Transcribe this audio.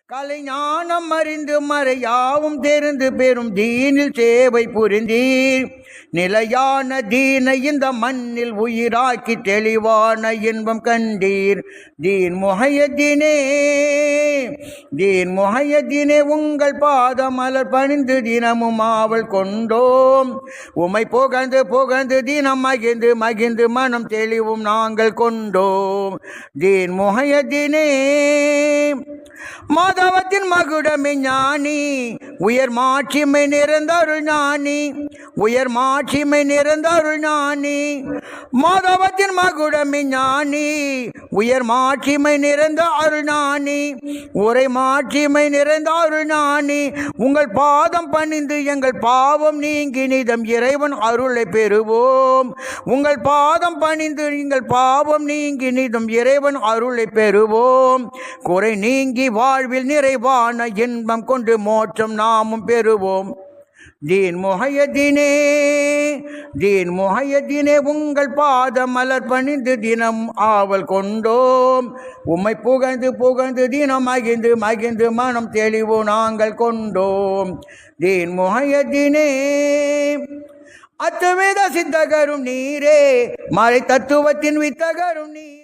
கலைஞானம் அறிந்து மறையாவும் தெரிந்து பெரும் தீனில் சேவை புரிந்தீர். நிலையான தீனை இந்த மண்ணில் உயிராக்கி தெளிவான இன்பம் கண்டீர். தீன் முஹையதீனே உங்கள் பாதமலர் பணிந்து தினமும் ஆவல் கொண்டோம். உமை புகழ்ந்து புகழ்ந்து தினம் மகிழ்ந்து மகிழ்ந்து மனம் தெளிவும் நாங்கள் கொண்டோம். தீன் முஹையதீனே மாதவத்தின் மகுடமே ஞானி, உயர் மாட்சிமை நிறைந்த அருள் ஞானி, உயர் மாட்சிமை நிறைந்த அருள் ஞானி. மாதவத்தின் மகுடமே ஞானி, உயர் மாட்சிமை நிறைந்த அருள் ஞானி, உரை மாட்சிமை நிறைந்த அருள் ஞானி. உங்கள் பாதம் பணிந்து எங்கள் பாவம் நீங்கி நிதம் இறைவன் அருளை பெறுவோம். உங்கள் பாதம் பணிந்து எங்கள் பாவம் நீங்கி நிதம் இறைவன் அருளை பெறுவோம். குறை நீங்கி வாழ்வில் நிறைவான இன்பம் கொண்டு மோட்சம் நாமும் பெறுவோம். தீன் முஹையதீனே உங்கள் பாத மலர் பணிந்து தினம் ஆவல் கொண்டோம். உம்மை புகழ்ந்து புகழ்ந்து தினம் மகிழ்ந்து மகிழ்ந்து மனம் தெளிவு நாங்கள் கொண்டோம். தீன் முஹையதீனே அத்துவேத சித்தகரும் நீரே, மறை தத்துவத்தின் வித்தகரும் நீர்.